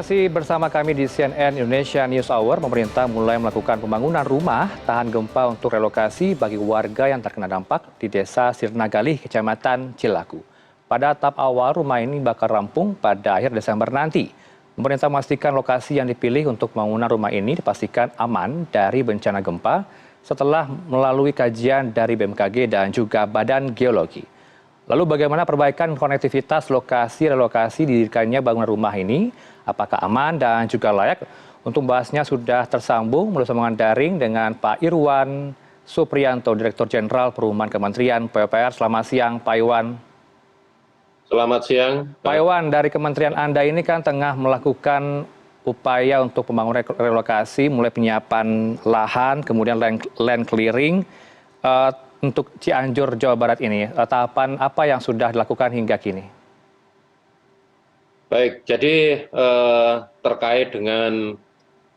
masih bersama kami di CNN Indonesia News Hour. Pemerintah mulai melakukan pembangunan rumah tahan gempa untuk relokasi bagi warga yang terkena dampak di Desa Sirnagalih, Kecamatan Cilaku. Pada tahap awal, rumah ini bakal rampung pada akhir Desember nanti. Pemerintah memastikan lokasi yang dipilih untuk pembangunan rumah ini dipastikan aman dari bencana gempa setelah melalui kajian dari BMKG dan juga Badan Geologi. Lalu bagaimana perbaikan konektivitas lokasi relokasi didirikannya bangunan rumah ini? Apakah aman dan juga layak? Untuk membahasnya sudah tersambung melalui sambungan daring dengan Pak Irwan Supriyanto, Direktur Jenderal Perumahan Kementerian PUPR. Selamat siang, Pak Irwan. Selamat siang. Pak Irwan, dari Kementerian Anda ini kan tengah melakukan upaya untuk pembangunan relokasi, mulai penyiapan lahan, kemudian land clearing. Untuk Cianjur, Jawa Barat ini, tahapan apa yang sudah dilakukan hingga kini? Baik, jadi terkait dengan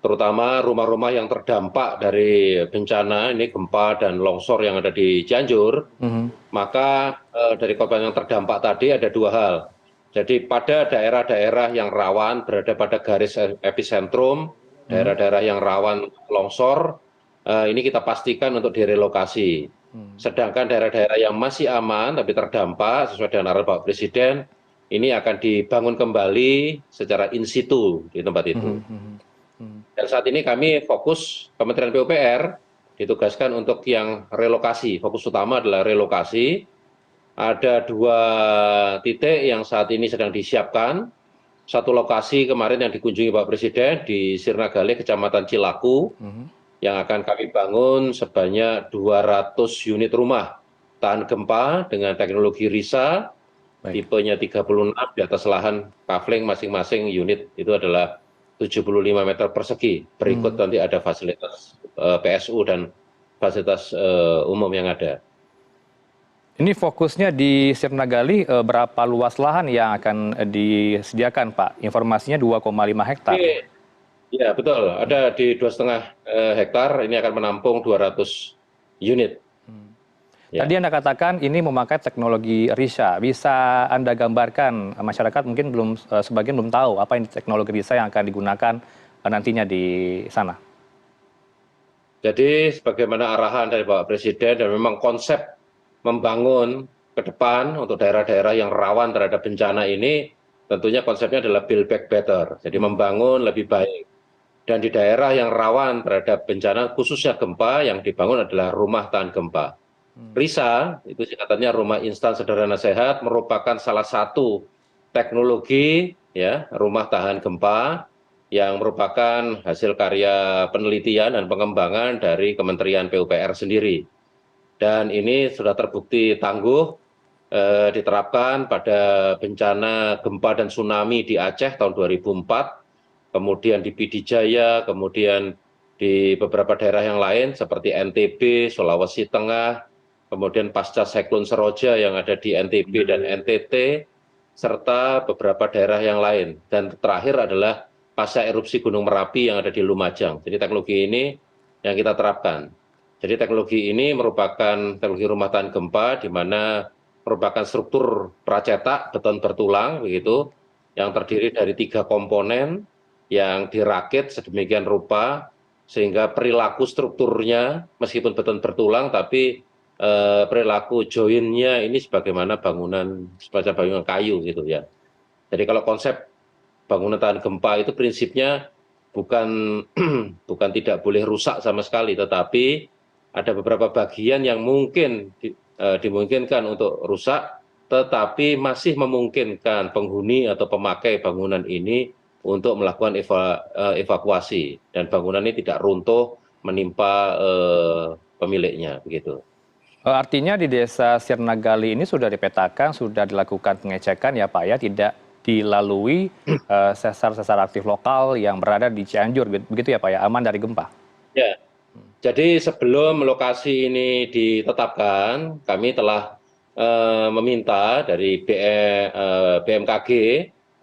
terutama rumah-rumah yang terdampak dari bencana ini gempa dan longsor yang ada di Cianjur, maka dari korban yang terdampak tadi ada dua hal. Jadi pada daerah-daerah yang rawan berada pada garis epicentrum, daerah-daerah yang rawan longsor, ini kita pastikan untuk direlokasi. Sedangkan daerah-daerah yang masih aman tapi terdampak sesuai dengan arahan Bapak Presiden, ini akan dibangun kembali secara in situ di tempat itu. Dan saat ini kami fokus, Kementerian PUPR ditugaskan untuk yang relokasi. Fokus utama adalah relokasi. Ada dua titik yang saat ini sedang disiapkan. Satu lokasi kemarin yang dikunjungi Bapak Presiden di Sirnagalih, Kecamatan Cilaku, yang akan kami bangun sebanyak 200 unit rumah tahan gempa dengan teknologi RISA, tipenya 36 di atas lahan kafling masing-masing unit itu adalah 75 meter persegi. Berikut nanti ada fasilitas PSU dan fasilitas umum yang ada. Ini fokusnya di Sirnagalih, berapa luas lahan yang akan disediakan, Pak? Informasinya 2,5 hektar. Ya, betul. Ada di 2,5 hektar, ini akan menampung 200 unit. Tadi Anda katakan ini memakai teknologi RISA. Bisa Anda gambarkan, masyarakat mungkin sebagian belum tahu apa ini teknologi RISA yang akan digunakan nantinya di sana. Jadi sebagaimana arahan dari Bapak Presiden dan memang konsep membangun ke depan untuk daerah-daerah yang rawan terhadap bencana ini, tentunya konsepnya adalah build back better. Jadi membangun lebih baik. Dan di daerah yang rawan terhadap bencana, khususnya gempa, yang dibangun adalah rumah tahan gempa. RISA, itu singkatannya Rumah Instan Sederhana Sehat, merupakan salah satu teknologi rumah tahan gempa yang merupakan hasil karya penelitian dan pengembangan dari Kementerian PUPR sendiri. Dan ini sudah terbukti tangguh, diterapkan pada bencana gempa dan tsunami di Aceh tahun 2004, kemudian di Pidi Jaya, kemudian di beberapa daerah yang lain seperti NTB, Sulawesi Tengah, kemudian pasca siklon Seroja yang ada di NTB dan NTT, serta beberapa daerah yang lain. Dan terakhir adalah pasca erupsi Gunung Merapi yang ada di Lumajang. Jadi teknologi ini yang kita terapkan. Jadi teknologi ini merupakan teknologi rumah tahan gempa, di mana merupakan struktur pracetak beton bertulang, begitu, yang terdiri dari 3 komponen, yang dirakit sedemikian rupa sehingga perilaku strukturnya meskipun beton bertulang tapi perilaku joinnya ini sebagaimana bangunan semacam bangunan kayu gitu ya. Jadi kalau konsep bangunan tahan gempa itu prinsipnya bukan bukan tidak boleh rusak sama sekali, tetapi ada beberapa bagian yang mungkin dimungkinkan untuk rusak, tetapi masih memungkinkan penghuni atau pemakai bangunan ini untuk melakukan evakuasi dan bangunan ini tidak runtuh menimpa pemiliknya, begitu. Artinya di Desa Sirnagalih ini sudah dipetakan, sudah dilakukan pengecekan ya Pak ya, tidak dilalui sesar-sesar aktif lokal yang berada di Cianjur, begitu ya Pak ya, aman dari gempa? Ya, jadi sebelum lokasi ini ditetapkan, kami telah meminta dari BMKG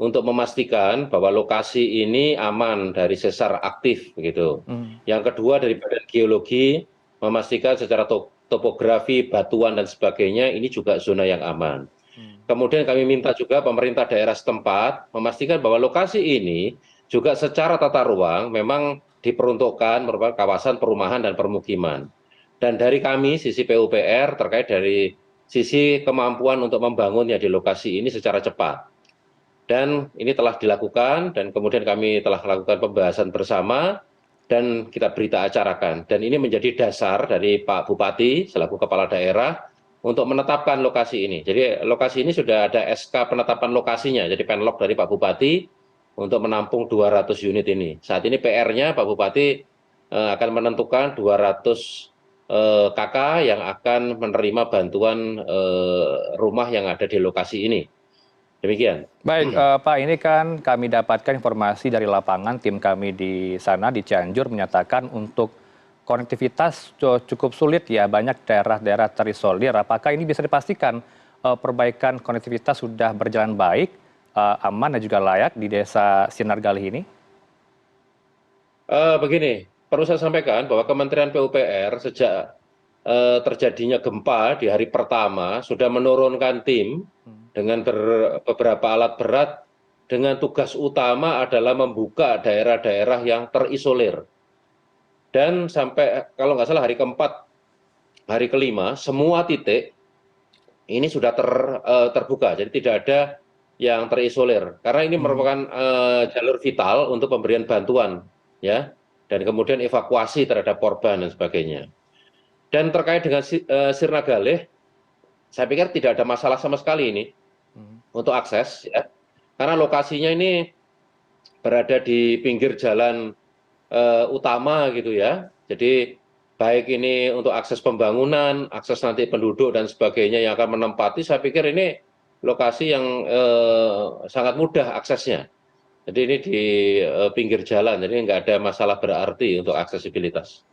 untuk memastikan bahwa lokasi ini aman dari sesar aktif, begitu. Yang kedua dari Badan Geologi memastikan secara topografi, batuan dan sebagainya ini juga zona yang aman. Kemudian kami minta juga pemerintah daerah setempat memastikan bahwa lokasi ini juga secara tata ruang memang diperuntukkan merupakan kawasan perumahan dan permukiman. Dan dari kami, sisi PUPR, terkait dari sisi kemampuan untuk membangunnya di lokasi ini secara cepat. Dan ini telah dilakukan, dan kemudian kami telah melakukan pembahasan bersama, dan kita berita acarakan. Dan ini menjadi dasar dari Pak Bupati, selaku Kepala Daerah, untuk menetapkan lokasi ini. Jadi lokasi ini sudah ada SK penetapan lokasinya, jadi penlok dari Pak Bupati, untuk menampung 200 unit ini. Saat ini PR-nya Pak Bupati akan menentukan 200 KK yang akan menerima bantuan rumah yang ada di lokasi ini. Demikian. Baik, Pak, ini kan kami dapatkan informasi dari lapangan, tim kami di sana, di Cianjur, menyatakan untuk konektivitas cukup sulit ya, banyak daerah-daerah terisolir. Apakah ini bisa dipastikan perbaikan konektivitas sudah berjalan baik, aman dan juga layak di desa Sinar Galih ini? Begini, perlu saya sampaikan bahwa Kementerian PUPR sejak terjadinya gempa di hari pertama sudah menurunkan tim dengan beberapa alat berat dengan tugas utama adalah membuka daerah-daerah yang terisolir. Dan sampai kalau nggak salah hari keempat, hari kelima, semua titik ini sudah terbuka. Jadi tidak ada yang terisolir. Karena ini merupakan jalur vital untuk pemberian bantuan, ya, dan kemudian evakuasi terhadap korban dan sebagainya. Dan terkait dengan Sirna Galih, saya pikir tidak ada masalah sama sekali ini untuk akses, ya, karena lokasinya ini berada di pinggir jalan utama gitu ya. Jadi baik ini untuk akses pembangunan, akses nanti penduduk dan sebagainya yang akan menempati, saya pikir ini lokasi yang sangat mudah aksesnya. Jadi ini di pinggir jalan, jadi nggak ada masalah berarti untuk aksesibilitas.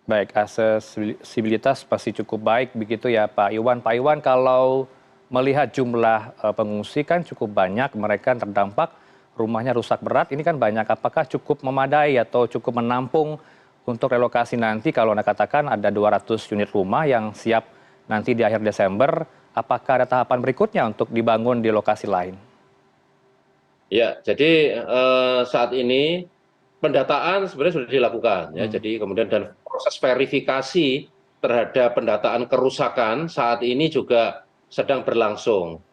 Baik, aksesibilitas pasti cukup baik begitu ya Pak Iwan. Pak Iwan, kalau melihat jumlah pengungsi kan cukup banyak, mereka terdampak, rumahnya rusak berat, ini kan banyak. Apakah cukup memadai atau cukup menampung untuk relokasi nanti kalau Anda katakan ada 200 unit rumah yang siap nanti di akhir Desember, apakah ada tahapan berikutnya untuk dibangun di lokasi lain? Ya, jadi saat ini pendataan sebenarnya sudah dilakukan, ya. Jadi kemudian dan proses verifikasi terhadap pendataan kerusakan saat ini juga sedang berlangsung.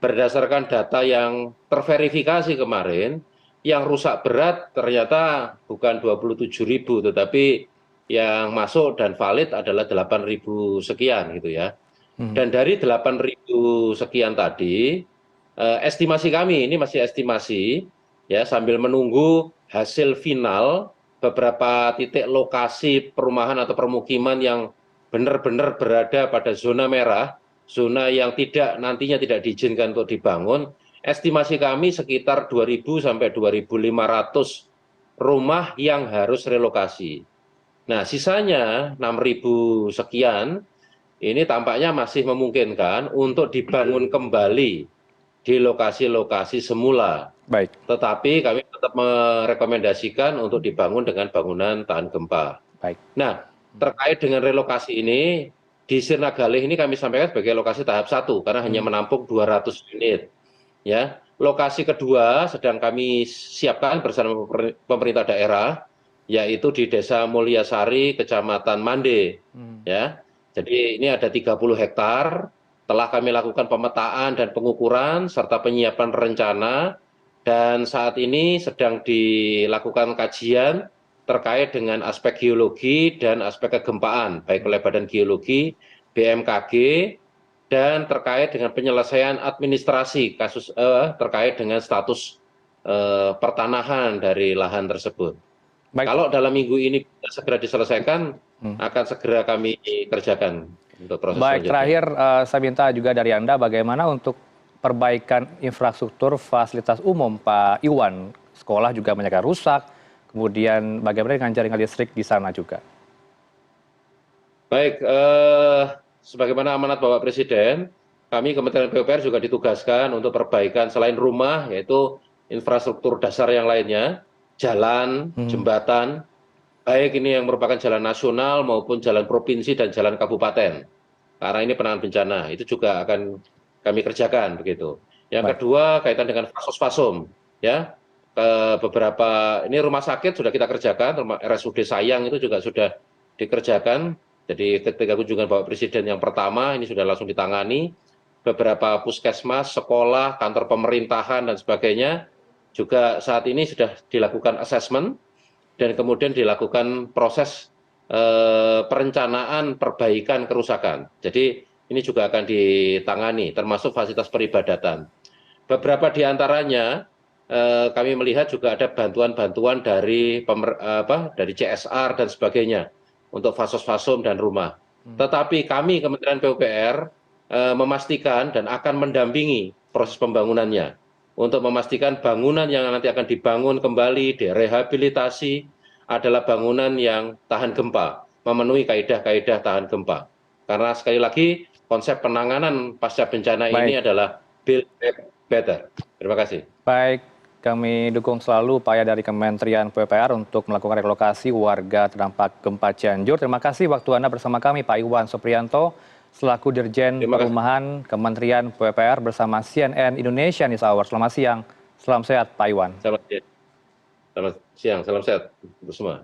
Berdasarkan data yang terverifikasi kemarin, yang rusak berat ternyata bukan 27.000, tetapi yang masuk dan valid adalah 8.000 sekian gitu ya. Dan dari 8.000 sekian tadi, estimasi kami ini masih estimasi, ya, sambil menunggu hasil final beberapa titik lokasi perumahan atau permukiman yang benar-benar berada pada zona merah, zona yang nantinya tidak diizinkan untuk dibangun. Estimasi kami sekitar 2.000 sampai 2.500 rumah yang harus relokasi. Nah, sisanya 6.000 sekian ini tampaknya masih memungkinkan untuk dibangun kembali di lokasi-lokasi semula. Baik. Tetapi kami tetap merekomendasikan untuk dibangun dengan bangunan tahan gempa. Baik. Nah, terkait dengan relokasi ini, di Sirna Galih ini kami sampaikan sebagai lokasi tahap 1 karena hanya menampung 200 unit. Ya, lokasi kedua sedang kami siapkan bersama pemerintah daerah, yaitu di Desa Mulyasari, Kecamatan Mande. Ya, jadi ini ada 30 hektar. Telah kami lakukan pemetaan dan pengukuran serta penyiapan rencana, dan saat ini sedang dilakukan kajian terkait dengan aspek geologi dan aspek kegempaan, baik oleh Badan Geologi, BMKG, dan terkait dengan penyelesaian administrasi kasus terkait dengan status pertanahan dari lahan tersebut. Baik. Kalau dalam minggu ini bisa segera diselesaikan, akan segera kami kerjakan untuk proses Baik, selanjutnya. terakhir saya minta juga dari Anda bagaimana untuk perbaikan infrastruktur fasilitas umum, Pak Iwan. Sekolah juga banyak yang rusak, kemudian bagaimana dengan jaringan listrik di sana juga? Baik, sebagaimana amanat Bapak Presiden, kami Kementerian PUPR juga ditugaskan untuk perbaikan selain rumah, yaitu infrastruktur dasar yang lainnya, jalan, jembatan, baik ini yang merupakan jalan nasional maupun jalan provinsi dan jalan kabupaten. Karena ini penanganan bencana, itu juga akan kami kerjakan begitu. Yang kedua kaitan dengan fasos-fasom, ya. ke beberapa, ini rumah sakit sudah kita kerjakan, RSUD Sayang itu juga sudah dikerjakan. Jadi ketika kunjungan Bapak Presiden yang pertama, ini sudah langsung ditangani. Beberapa puskesmas, sekolah, kantor pemerintahan, dan sebagainya, juga saat ini sudah dilakukan assessment, dan kemudian dilakukan proses perencanaan perbaikan kerusakan. Jadi ini juga akan ditangani, termasuk fasilitas peribadatan. Beberapa di antaranya kami melihat juga ada bantuan-bantuan dari dari CSR dan sebagainya untuk fasos-fasom dan rumah. Tetapi kami Kementerian PUPR memastikan dan akan mendampingi proses pembangunannya untuk memastikan bangunan yang nanti akan dibangun kembali, direhabilitasi adalah bangunan yang tahan gempa, memenuhi kaidah-kaidah tahan gempa. Karena sekali lagi konsep penanganan pasca bencana ini Baik, adalah build back better. Terima kasih. baik. Kami dukung selalu upaya dari Kementerian PUPR untuk melakukan relokasi warga terdampak gempa Cianjur. Terima kasih waktu Anda bersama kami, Pak Iwan Supriyanto, selaku Dirjen Terima kasih. Perumahan Kementerian PUPR bersama CNN Indonesia News Hour. Selamat siang, salam sehat Pak Iwan. Selamat siang, salam sehat untuk semua.